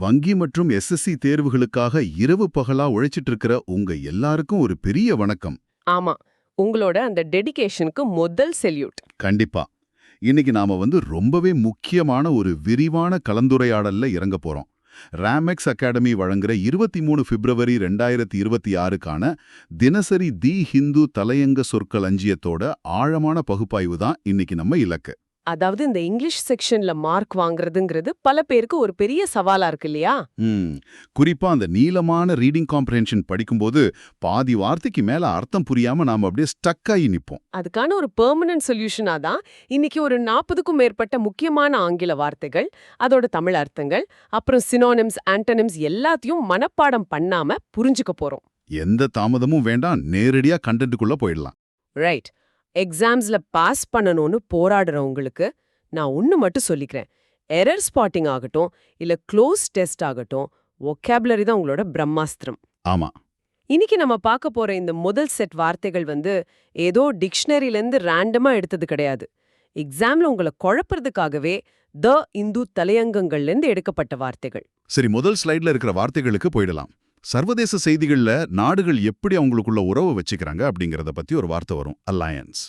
வங்கி மற்றும் எஸ்எஸ்சி தேர்வுகளுக்காக இரவு பகலா உழைச்சிட்டு இருக்கிற உங்க எல்லாருக்கும் ஒரு பெரிய வணக்கம். ஆமா, உங்களோட அந்த டெடிகேஷனுக்கு முதல் செல்யூட். கண்டிப்பா. இன்னைக்கு நாம ரொம்பவே முக்கியமான ஒரு விரிவான கலந்துரையாடல்ல இறங்க போறோம். ராமெக்ஸ் அகாடமி வழங்குற 23 பிப்ரவரி 2026க்கான தினசரி தி ஹிந்து தலையங்க சொற்களஞ்சியத்தோட ஆழமான பகுப்பாய்வு தான் இன்னைக்கு நம்ம இலக்கு. அதாவது இந்த இங்கிலீஷ் செக்ஷன்ல மார்க் வாங்குறதுங்கிறது பல பேருக்கு ஒரு பெரிய சவாலா இருக்கு இல்லையா? குறிப்பா அந்த நீளமான ரீடிங் காம்ப்ரஹென்ஷன் படிக்கும்போது பாதி வார்த்தைக்கு மேல அர்த்தம் புரியாம நாம அப்படியே ஸ்டக் ஆகி நிப்போம். அதுக்கான ஒரு பெர்மனன்ட் சொல்யூஷனா தான் இன்னைக்கு ஒரு 40க்கும் மேற்பட்ட முக்கியமான ஆங்கில வார்த்தைகள், அதோட தமிழ் அர்த்தங்கள், அப்புறம் சினோனிம்ஸ், ஆன்டனிம்ஸ் எல்லாத்தையும் மனப்பாடம் பண்ணாம புரிஞ்சுக்க போறோம். எந்த தாமதமும் வேண்டாம், நேரடியா கண்டென்ட்டுக்குள்ள போயிடலாம். ரைட். எக்ஸாம்ஸ்ல பாஸ் பண்ணணும்னு போராடுறவங்களுக்கு நான் ஒன்னு மட்டும் சொல்லிக்கிறேன். எரர் ஸ்பாட்டிங் ஆகட்டும், இல்ல க்ளோஸ் டெஸ்ட் ஆகட்டும், வொக்காபுலரி தான் உங்களோட பிரம்மாஸ்திரம். ஆமா. இன்னைக்கு நம்ம பார்க்க போற இந்த முதல் செட் வார்த்தைகள் ஏதோ டிக்ஷனரியிலேருந்து ரேண்டமா எடுத்தது கிடையாது. எக்ஸாம்ல உங்களை குழப்பறதுக்காகவே த இந்து தலையங்கங்கள்லேருந்து எடுக்கப்பட்ட வார்த்தைகள். சரி, முதல் ஸ்லைட்ல இருக்கிற வார்த்தைகளுக்கு போயிடலாம். சர்வதேச செய்திகள்ல நாடுகள் எப்படி அவங்களுக்குள்ள உறவு வச்சுக்கிறாங்க அப்படிங்கறத பத்தி ஒரு வார்த்தை வரும், அலையன்ஸ்.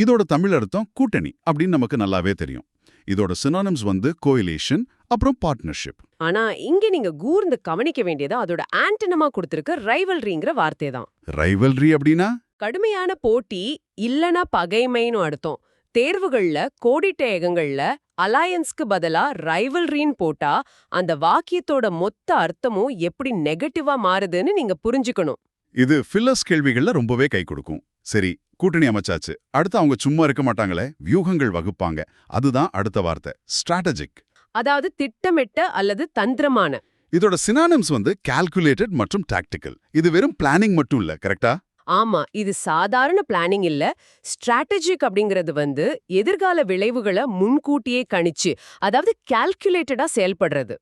இதோட தமிழ் அர்த்தம் கூட்டணி அப்படின்னு நமக்கு நல்லாவே தெரியும். இதோட சினோனிம்ஸ் கோயிலேஷன், அப்புறம் பார்ட்னர்ஷிப். ஆனா இங்க நீங்க கூர்ந்து கவனிக்க வேண்டியது அதோட ஆன்டனமா கொடுத்திருக்க ரைவல்ரிங்கிற வார்த்தை தான். ரைவல்ரி அப்படின்னா கடுமையான போட்டி இல்லனா பகைமைன்னு அர்த்தம். தேர்வுகள்ல கோடிட்டேகங்கள்ல அலையன்ஸ்க்கு பதிலா ரைவல்ரின்னு போட்டா அந்த வாக்கியத்தோட மொத்த அர்த்தமும் எப்படி நெகட்டிவா மாறுதுன்னு நீங்க புரிஞ்சுக்கணும். இது ஃபில்லர்ஸ் கேள்விகள்ல ரொம்பவே கை கொடுக்கும். சரி, கூட்டணி அமைச்சாச்சு, அடுத்து அவங்க சும்மா இருக்க மாட்டாங்களே, வியூகங்கள் வகுப்பாங்க. அதுதான் அடுத்த வார்த்தை, ஸ்ட்ராட்டஜிக். அதாவது திட்டமிட்ட அல்லது தந்திரமான. இதோட சினானிம்ஸ் கால்குலேட்டட் மற்றும் டாக்டிக்கல். இது வெறும் பிளானிங் மட்டும் இல்ல, கரெக்டா? ஆமா, இது சாதாரண பிளானிங் இல்ல. ஸ்ட்ராட்டஜிக் அப்படிங்கிறது எதிர்கால விளைவுகளை முன்கூட்டியே கணிச்சு, அதாவது கால்குலேட்டடா செயல்படுறது.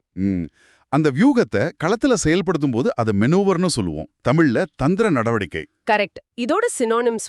அந்த வியூகத்தை களத்துல செயல்படுத்தும் போது அதை மெனூவர்னு சொல்லுவோம், தமிழ்ல தந்திர நடவடிக்கை. கரெக்ட். இதோட சினோனிம்ஸ்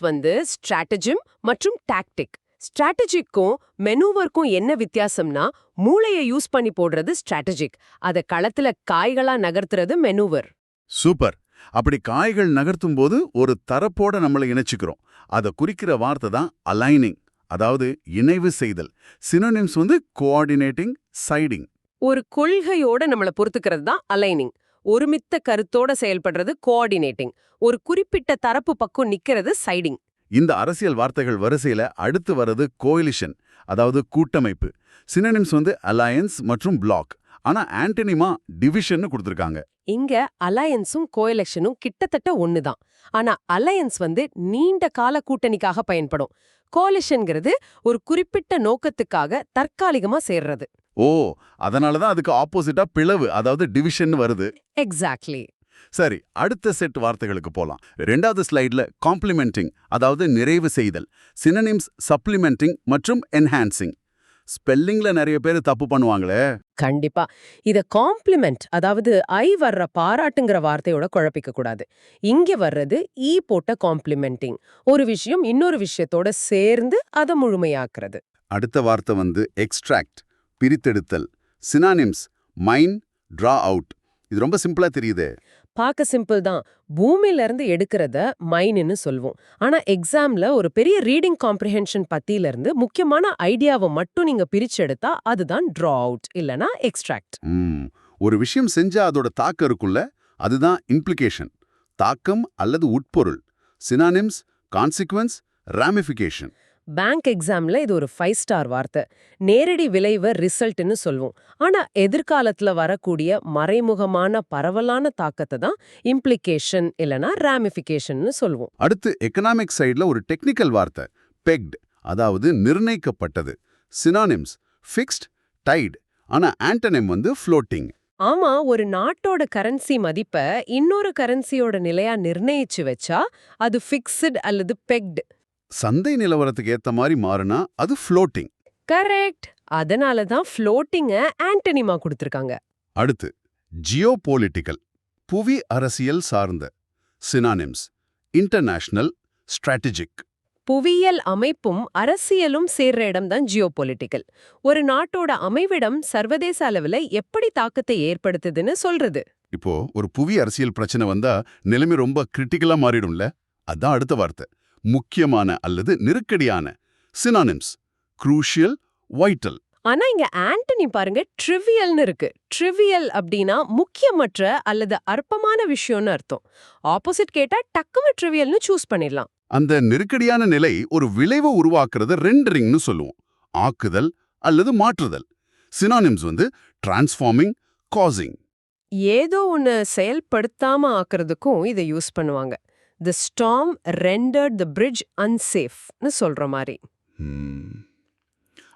ஸ்ட்ராட்டஜிம் மற்றும் டாக்டிக். ஸ்ட்ராட்டஜிக்கும் மெனூவர்க்கும் என்ன வித்தியாசம்னா, மூளையை யூஸ் பண்ணி போடுறது ஸ்ட்ராட்டஜிக், அதை களத்துல காய்களா நகர்த்துறது மெனூவர். சூப்பர். அப்படி காய்கள் நகர்த்தும் போது ஒரு தரப்போட நம்மளை இணைச்சுக்கிறோம். அதை குறிக்கிற வார்த்தை தான் அலைனிங், அதாவது இணைவு செய்தல். Synonyms coordinating, siding. ஒரு கொள்கையோட நம்மளை பொறுத்துக்கிறது தான் அலைனிங். ஒருமித்த கருத்தோட செயல்படுறது கோஆர்டினேட்டிங். ஒரு குறிப்பிட்ட தரப்பு பக்கம் நிக்கிறது சைடிங். இந்த அரசியல் வார்த்தைகள் வரிசையில அடுத்து வர்றது கோயிலிஷன், அதாவது கூட்டமைப்பு. சினோனிம்ஸ் அலையன்ஸ் மற்றும் பிளாக். ஆனா ஆன்டனிமா டிவிஷன் கொடுத்திருக்காங்க. இங்க அலையன்ஸும் கோஎலெக்ஷனும் கிட்டத்தட்ட ஒண்ணுதான். ஆனா அலையன்ஸ் நீண்ட கால கூட்டணிக்காக பயன்படும். கோலிஷன்ங்கிறது ஒரு குறிப்பிட்ட நோக்கத்துக்காக தற்காலிகமா சேர்றது. ஓ, அதனாலதான் அதுக்கு ஆப்போசிட்டா பிளவு, அதாவது டிவிஷன் வருது. எக்ஸாக்ட்லி. சரி, அடுத்த செட் வார்த்தைகளுக்கு போலாம். 2வது ஸ்லைட்ல காம்ப்ளிமெண்டிங், அதாவது நிறைவு செய்தல். சினோனிம்ஸ் சப்ளிமெண்டிங் மற்றும் என்ஹான்சிங். ஸ்பெல்லிங்ல நிறைய பேர் தப்பு பண்ணுவாங்களே. கண்டிப்பா. இத காம்ப்ளிமெண்ட், அதாவது ஐ வர்ற பாராட்டுங்கிற வார்த்தையோட குழப்பிக்க கூடாது. இங்க வர்றது ஈ போட்ட காம்ப்ளிமெண்டிங். ஒரு விஷயம் இன்னொரு விஷயத்தோட சேர்ந்து அதை முழுமையாக்குறது. அடுத்த வார்த்தை எக்ஸ்ட்ராக்ட், பிரித்தெடுத்தல். சினானிம்ஸ் மைன், டிரா அவுட். இது ரொம்ப சிம்பிளா தெரியுது. பார்க்க சிம்பிள் தான். பூமியில இருந்து எடுக்கிறத மைன்னு சொல்வோம். ஆனா எக்ஸாம்ல ஒரு பெரிய ரீடிங் காம்ப்ரிஹென்ஷன் பத்தியில இருந்து முக்கியமான ஐடியாவை மட்டும் நீங்க பிரிச்செடுத்தா அதுதான் டிரா அவுட், இல்லனா எக்ஸ்ட்ராக்ட். ஒரு விஷயம் செஞ்சா அதோட தாக்கம் இருக்குல்ல, அதுதான் இம்ப்ளிகேஷன், தாக்கம் அல்லது உட்பொருள். Synonyms consequence, ramification. பேங்க் எக்ஸாம்ல இது ஒரு 5 ஸ்டார் வார்த்தை. நேரடி விளைவு ரிசல்ட்னு சொல்வோம். ஆனா எதிர்காலத்துல வரக்கூடிய மறைமுகமான பரவலான தாக்கத்தை தான் இம்ப்ளிகேஷன் இல்லனா ராமிஃபிகேஷன் சொல்வோம். அடுத்து எக்கனாமிக் சைடுல ஒரு டெக்னிக்கல் வார்த்தை, பெக்ட், அதாவது நிர்ணயிக்கப்பட்டது. Synonyms fixed, tied. ஆனா ஆன்டனிம் ஃப்ளோட்டிங். ஆமா, ஒரு நாட்டோட கரன்சி மதிப்பை இன்னொரு கரன்சியோட நிலையா நிர்ணயிச்சு வச்சா அது ஃபிக்ஸ்டு அல்லது பெக்டு. சந்தை நிலவரத்துக்கு ஏத்த மாதிரி மாறுனா அது ஃப்ளோட்டிங். கரெக்ட். அதனால தான் ஃப்ளோட்டிங்க ஆன்டனிமா கொடுத்திருக்காங்க. அடுத்து ஜியோபொலிட்டிக்கல், புவி அரசியல் சார்ந்த. Synonyms international, strategic. புவியியல் அமைப்பும் அரசியலும் சேர்ற இடம் தான் ஜியோபொலிட்டிக்கல். ஒரு நாட்டோட அமைவிடம் சர்வதேச அளவுல எப்படி தாக்கத்தை ஏற்படுத்துதுன்னு சொல்றது. இப்போ ஒரு புவி அரசியல் பிரச்சனை வந்தா நிலைமை ரொம்ப கிரிட்டிக்கலா மாறிடும்ல. அதான் அடுத்த வார்த்தை. முக்கியமான அல்லது நெருக்கடியான. Synonyms crucial, vital. ஆனா இங்க ஆண்டனி பாருங்க ட்ரிவியல்னு இருக்கு. ட்ரிவியல் அப்படின்னா முக்கியமற்ற அல்லது அற்பமான விஷயம்னு அர்த்தம். ஆப்போசிட் கேட்டா டக்குனு ட்ரிவியல்னு சூஸ் பண்ணிடலாம். அந்த நெருக்கடியான நிலை ஒரு விளைவை உருவாக்குறது ரெண்டரிங்னு சொல்லுவோம். ஆக்குதல் அல்லது மாற்றுதல். Synonyms transforming, causing. ஏதோ ஒன்னு செயல்படுத்தாம ஆக்குறதுக்கும் இதை யூஸ் பண்ணுவாங்க. தி ஸ்டார்ம் ரெண்டர்ட் தி பிரிட்ஜ் அன்சேஃப்னு சொல்ற மாதிரி.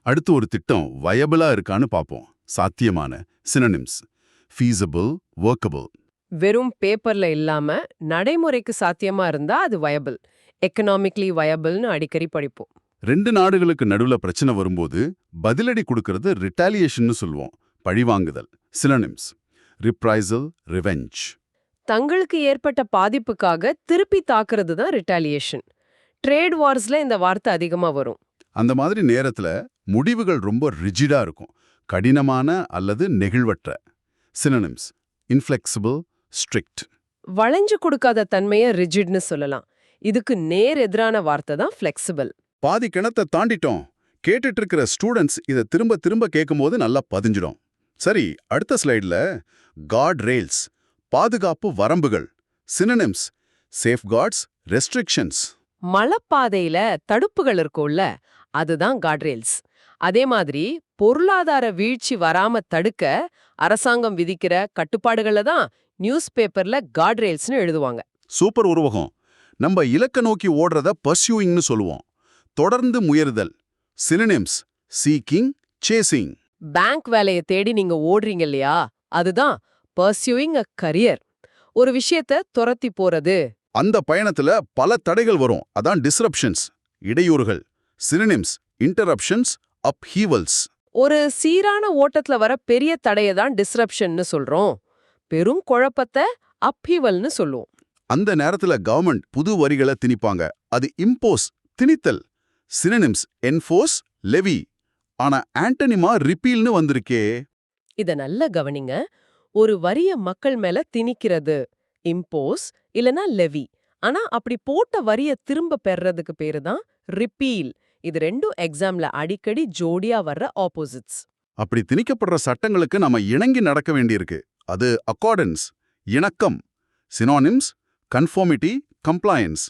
அடுத்து ஒரு திட்டம் வயபிளா இருக்கான்னு பார்ப்போம். சாத்தியமான. Synonyms feasible, workable. வெறும் பேப்பர்ல இல்லாம நடைமுறைக்கு சாத்தியமா இருந்தா அது வயபிள். எக்கனாமிக்லி வயபிள்னு அடிக்கடி படிப்போம். ரெண்டு நாடுகளுக்கு நடுவுல பிரச்சனை வரும்போது பதிலடி கொடுக்கறது ரிட்டாலியேஷன்னு சொல்லுவோம். பழிவாங்குதல். Synonyms reprisal, revenge. தங்களுக்கு ஏற்பட்ட பாதிப்புக்காக திருப்பி தாக்குறது தான் ரிட்டாலியேஷன். ட்ரேட் வார்ஸ்ல இந்த வார்த்தை அதிகமா வரும். அந்த மாதிரி நேரத்துல முடிவுகள் ரொம்ப ரிஜிடா இருக்கும். கடினமான அல்லது நெகிழ்வற்ற. Synonyms inflexible, strict. வளைஞ்சு கொடுக்காத தன்மையை ரிஜிட்னு சொல்லலாம். இதுக்கு நேர் எதிரான வார்த்தை தான் ஃப்ளெக்சிபிள். பாதி கிணத்தை தாண்டிட்டோம். கேட்டுட்டு இருக்கிற ஸ்டூடெண்ட்ஸ் இதை திரும்ப திரும்ப கேட்கும்போது நல்லா பதிஞ்சிடும். சரி, அடுத்த ஸ்லைட்ல கார்ட் ரெயில்ஸ், பாதுகாப்பு வரம்புகள். Synonyms safeguards, restrictions. மலைப்பாதையில தடுப்புகள் இருக்கும்ல, அதுதான் கார்ட்ரெயில்ஸ். அதே மாதிரி பொருளாதார வீழ்ச்சி வராம தடுக்க அரசாங்கம் விதிக்கிற கட்டுப்பாடுகளை தான் நியூஸ் பேப்பர்ல கார்ட்ரெயில்ஸ்னு எழுதுவாங்க. சூப்பர் உருவகம். நம்ம இலக்க நோக்கி ஓடுறத பர்சியூயிங்னு சொல்லுவோம். தொடர்ந்து முயறுதல். Synonyms seeking, chasing. பேங்க் வேலையை தேடி நீங்க ஓடுறீங்க இல்லையா, அதுதான் பர்சியூயிங் அ கரியர். ஒரு விஷயத்த துரத்தி போறது. அந்த பயணத்துல பல தடைகள் வரும். அதான் டிஸ்ரப்ஷன்ஸ், இடையூறுகள். Synonyms interruptions, upheavals. ஒரு சீரான ஓட்டத்துல வர பெரிய தடையை தான் டிஸ்ரப்ஷன்னு சொல்றோம். பெரும் குழப்பத்தை அப்ஹீவல்னு சொல்லுவோம். அந்த நேரத்துல கவர்மெண்ட் புது வரிகளை திணிப்பாங்க. அது இம்போஸ், திணித்தல். Synonyms enforce, levy. ஆனா ஆண்டனிமா ரிப்பீல்னு வந்திருக்கே. இத நல்ல கவனிங்க. ஒரு வரிய மக்கள் மேல திணிக்கிறது இம்போஸ் இல்லனா லெவி. ஆனா அப்படி போட்ட வரிய திரும்ப பெறறதுக்கு பேரு தான் ரிப்பீல். இது ரெண்டும் எக்ஸாம்ல அடிக்கடி ஜோடியா வர்ற ஆப்போசிட்ஸ். அப்படி திணிக்கப்படுற சட்டங்களுக்கு நாம இணங்கி நடக்க வேண்டியிருக்கு. அது அக்கார்டன்ஸ், இணக்கம். Synonyms conformity, compliance.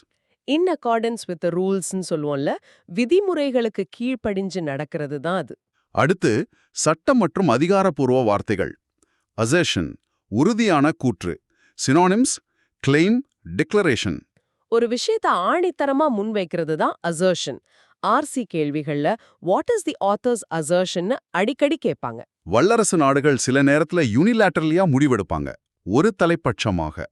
In accordance with ரூல்ஸ்னு சொல்லுவோம்ல, விதிமுறைகளுக்கு கீழ்ப்படிஞ்சு நடக்கிறது தான் அது. அடுத்து சட்டம் மற்றும் அதிகாரப்பூர்வ வார்த்தைகள். அசர்ஷன் உறுதியான கூற்று. Synonyms claim, declaration. ஒரு விஷயத்தை ஆணித்தரமா முன்வைக்கிறது தான் அசர்ஷன். ஆர்சி கேள்விகள்ல what is the author's assertion அடிக்கடி கேட்பாங்க. வல்லரசு நாடுகள் சில நேரத்துல யூனிலேட்டரலியா முடிவெடுப்பாங்க, ஒரு தலைப்பட்சமாக.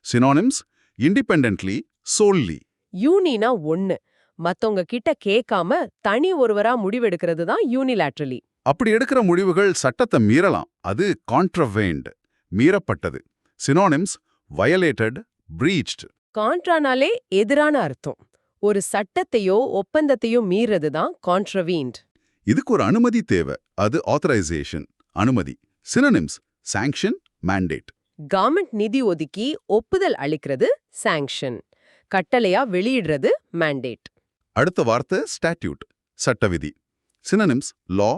Synonyms independently, solely. யூனினா ஒன்னு, மத்தவங்க கிட்ட கேட்காம தனி ஒருவரா முடிவெடுக்கிறது தான் யூனிலேட்ரலி. அப்படி எடுக்கிற முடிவுகள் சட்டத்தை மீறலாம். அது கான்ட்ரவெயின்ட், மீறப்பட்டது. Synonyms violated, breached. கான்ட்ரானாலே எதிரான அர்த்தம். ஒரு சட்டத்தையோ ஒப்பந்தத்தையோ மீறது தான் கான்ட்ரவீன்ட். இதுக்கு ஒரு அனுமதி தேவை. அது ஆத்தரைசேஷன், அனுமதி. Synonyms sanction, mandate. கவர்மெண்ட் நிதி ஒதுக்கி ஒப்புதல் அளிக்கிறது சாங்ஷன். கட்டளையா வெளியிடுறது மேண்டேட். அடுத்த வார்த்தை ஸ்டாட்யூட், சட்டவிதி. சினனிம்ஸ் லா,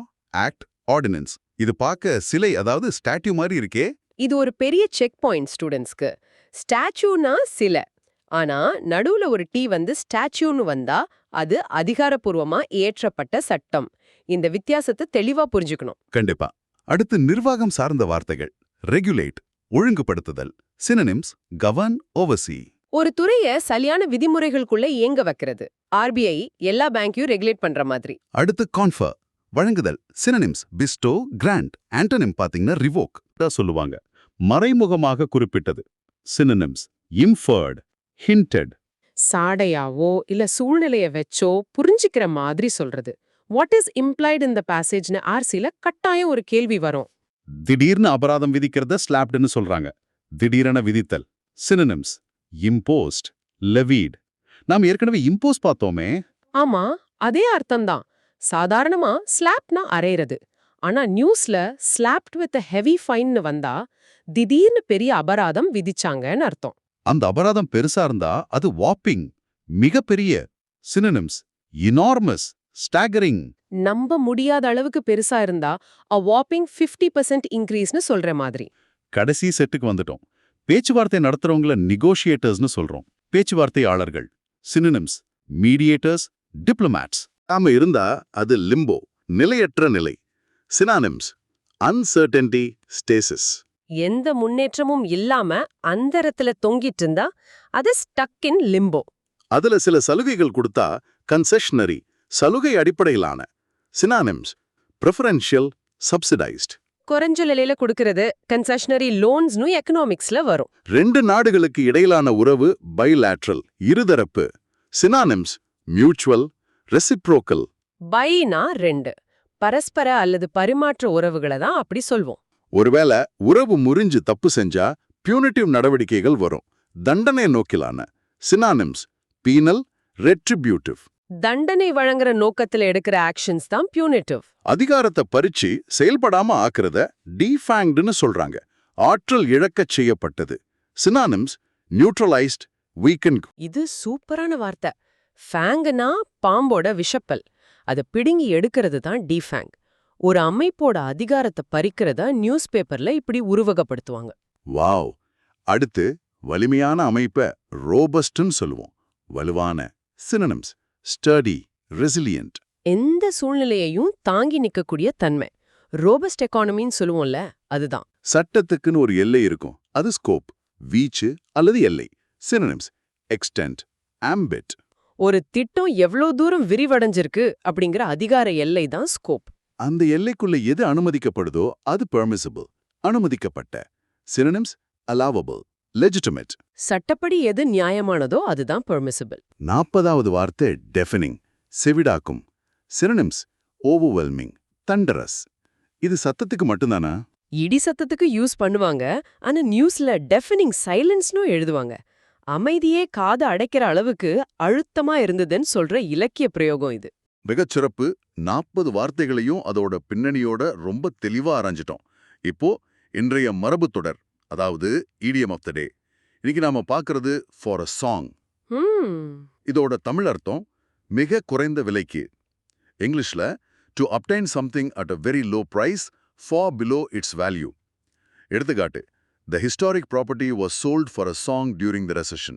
ஆக்ட், ஆர்டினன்ஸ். இது பார்க்க சிலை, அதாவது ஸ்டாட்யூ மாதிரி இருக்கே. இது ஒரு பெரிய செக் பாயிண்ட் ஸ்டூடெண்ட்ஸ்க்கு. ஸ்டாச்சுனா சிலை. ஆனா நடுவுல ஒரு டி வந்து ஸ்டாச்சுன்னு வந்தா அது அதிகாரப்பூர்வமா ஏற்றப்பட்ட சட்டம். இந்த வித்தியாசத்தை தெளிவா புரிஞ்சுக்கணும். கண்டிப்பா. அடுத்து நிர்வாகம் சார்ந்த வார்த்தைகள். ரெகுலேட் ஒழுங்குபடுத்துதல். Synonyms govern, oversee. ஒரு துறைய சரியான விதிமுறைகளுக்குள்ள இயங்க வைக்கிறது. ஆர்பிஐ எல்லா பேங்கையும் ரெகுலேட் பண்ற மாதிரி. அடுத்து கான்ஃபர் வழங்குதல். Synonyms bestow, grant. ஆண்டனிம் பாத்தீங்கன்னா ரிவோக் தான் சொல்லுவாங்க. மறைமுகமாக குறிப்பிட்டது. Synonyms inferred, hinted. சாடையாவோ இல்ல சூழ்நிலைய வச்சோ புரிஞ்சுக்கிற மாதிரி சொல்றது. வாட் இஸ் இம்ப்ளைட் இன் த பேசேஜ்னு ஆர்சில கட்டாயம் ஒரு கேள்வி வரும். திடீர்னு அபராதம் விதிக்கிறத ஸ்லாப்டுன்னு சொல்றாங்க. திடீரென விதித்தல். Synonyms imposed, லெவீட். நாம் ஏற்கனவே இம்போஸ் பார்த்தோமே. ஆமா, அதே அர்த்தம்தான். சாதாரணமா ஸ்லாப்னா அரையிறது. ஆனா நியூஸ்ல ஸ்லாப்ட் வித் ஹெவி ஃபைன்னு வந்தா திடீர்னு பெரிய அபராதம் விதிச்சாங்கன்னு அர்த்தம். அந்த அபராதம் பெருசா இருந்தா அது வாப்பிங், மிகப்பெரிய. Synonyms: enormous, staggering. நம்ப முடியாத அளவுக்கு பெருசா இருந்தா a whopping 50% இன்க்ரீஸ்னு சொல்ற மாதிரி. கடைசி செட்டுக்கு வந்துட்டோம். பேச்சுவார்த்தை நடத்துறவங்கள நெகோஷியேட்டர்ஸ்னு சொல்றோம். பேச்சுவார்த்தையாளர்கள். Synonyms: mediators, diplomats. நாம இருந்தா அது லிம்போ, நிலையற்ற நிலை. Synonyms: uncertainty, stasis. எந்த முன்னேற்றமும் இல்லாம அந்தரத்துல தொங்கிட்டு இருந்தா அது ஸ்டக் இன் லிம்போ. அதுல சில சலுகைகள் கொடுத்தா கன்செஷனரி, சலுகை அடிப்படையிலான. Synonyms: preferential, subsidized. குறைஞ்ச விலையில கொடுக்கறது கன்செஷனரி லோன்ஸ்னு எக்கனாமிக்ஸ்ல வரும். ரெண்டு நாடுகளுக்கு இடையிலான உறவு பைலேட்ரல், இருதரப்பு. Synonyms: mutual, reciprocal. பைனா ரெண்டு, பரஸ்பர அல்லது பரிமாற்ற உறவுகளை தான் அப்படி சொல்வோம். ஒருவேளை உறவு முறிஞ்சு தப்பு செஞ்சா பியூனிட்டிவ் நடவடிக்கைகள் வரும், தண்டனை நோக்கிலான. Synonyms: penal, retributive. தண்டனை வழங்குற நோக்கத்துல எடுக்கிற ஆக்ஷன்ஸ் தான் பியூனிட்டிவ். அதிகாரத்தை பறிச்சு செயல்படாம ஆக்குறத டிஃபேங்க்டுன்னு சொல்றாங்க, ஆற்றல் இழக்கச் செய்யப்பட்டது. Synonyms: neutralised, weakened. இது சூப்பரான வார்த்தை. ஃபேங்குனா பாம்போட விஷப்பல். அதை பிடுங்கி எடுக்கிறது தான் டிஃபேங். ஒரு அமைப்போட அதிகாரத்தை பறிக்கிறத நியூஸ் பேப்பர்ல இப்படி உருவகப்படுத்துவாங்க. வாவ். அடுத்து வலிமையான அமைப்பை ரோபஸ்ட்னு சொல்லுவோம், வலுவான. Synonyms: study, resilient. எந்த சூழ்நிலையையும் தாங்கி நிக்கக்கூடிய தன்மை. ரோபஸ்ட் எக்கானமின்னு சொல்லுவோம்ல, அதுதான். சட்டத்துக்குன்னு ஒரு எல்லை இருக்கும், அது ஸ்கோப், வீச்சு அல்லது எல்லை. Synonyms: extend, ambit. ஒரு திட்டம் எவ்வளோ தூரம் விரிவடைஞ்சிருக்கு அப்படிங்கிற அதிகார எல்லை தான் ஸ்கோப். அந்த எல்லைக்குள்ள எது அனுமதிக்கப்படுதோ அது பெர்மிசிபிள், அனுமதிக்கப்பட்ட. Synonyms: allowable, legitimate. சட்டப்படி எது நியாயமானதோ அதுதான் பெர்மிசிபிள். 40வது வார்த்தை டெஃபனிங், செவிடாக்கும். Synonyms: overwhelming, தண்டரஸ். இது சத்தத்துக்கு மட்டும்தானா? இடி சத்தத்துக்கு யூஸ் பண்ணுவாங்க, ஆனா நியூஸ்ல டெஃபனிங் சைலன்ஸ்னு எழுதுவாங்க. அமைதியே காதை அடைக்கிற அளவுக்கு அழுத்தமா இருந்ததுன்னு சொல்ற இலக்கிய பிரயோகம் இது. மிகச்சிறப்பு. 40 வார்த்தைகளையும் அதோட பின்னணியோட ரொம்ப தெளிவா ஆராய்ஞ்சிட்டோம். இப்போ இன்றைய மரபு தொடர், அதாவது இடியம் ஆஃப் த டே. இன்னைக்கு நாம பார்க்கறது ஃபார் அ சாங். இதோட தமிழ் அர்த்தம் மிக குறைந்த விலைக்கு. இங்கிலீஷ்ல to obtain something at a very low price far below its value. எடுத்துக்காட்டு: the historic property was sold for a song during the recession.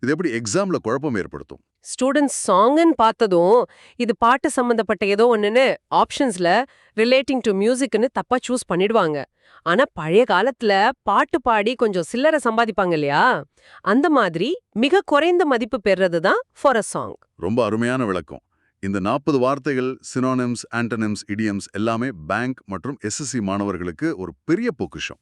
இது எப்படி எக்ஸாம்ல குழப்பம் ஏற்படுத்தும்? ஸ்டூடெண்ட்ஸ் சாங்னு பார்த்ததும் இது பாட்டு சம்பந்தப்பட்ட ஏதோ ஒண்ணுன்னு ஆப்ஷன்ஸ்ல ரிலேட்டிங் டு மியூசிக்னு தப்பா சூஸ் பண்ணிடுவாங்க. ஆனா பழைய காலத்துல பாட்டு பாடி கொஞ்சம் சில்லறை சம்பாதிப்பாங்க இல்லையா, அந்த மாதிரி மிக குறைந்த மதிப்பு பெறது தான் ஃபார் அ சாங். ரொம்ப அருமையான விளக்கம். இந்த 40 வார்த்தைகள், சினோனிம்ஸ், ஆண்டனிம்ஸ், இடியம்ஸ் எல்லாமே பேங்க் மற்றும் எஸ்எஸ்சி மாணவர்களுக்கு ஒரு பெரிய பொக்கிஷம்.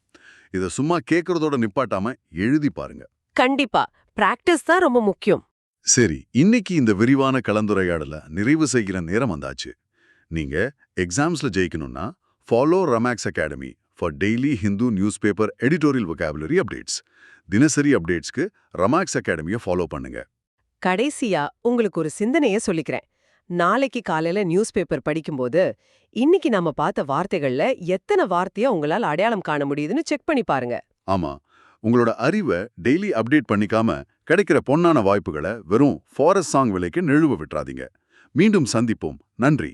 இதை சும்மா கேட்கறதோட நிப்பாட்டாம எழுதி பாருங்க. கண்டிப்பா பிராக்டிஸ் தான் ரொம்ப முக்கியம். சரி, இன்னைக்கு இந்த விரிவான கலந்துரையாடல நிறைவு செய்கிற நேரம் வந்தாச்சு. நீங்க எக்ஸாம்ஸ்ல ஜெயிக்கணும்னா follow Ramex academy for daily Hindu newspaper editorial vocabulary updates. தினசரி அப்டேட்ஸ்க்கு ரமேக்ஸ் அகாடமியை ஃபாலோ பண்ணுங்க. கடைசியா உங்களுக்கு ஒரு சிந்தனைய சொல்லிக்கிறேன். நாளைக்கு காலையில நியூஸ் பேப்பர் படிக்கும்போது இன்னைக்கு நாம பார்த்த வார்த்தைகள்ல எத்தனை வார்த்தையா உங்களால் அடையாளம் காண முடியுதுன்னு செக் பண்ணி பாருங்க. ஆமா, உங்களோட அறிவை டெய்லி அப்டேட் பண்ணிக்காம கிடைக்கிற பொன்னான வாய்ப்புகளை வெறும் ஃபாரஸ்ட் சாங் விலைக்கு நழுவ விட்டுறாதீங்க. மீண்டும் சந்திப்போம். நன்றி.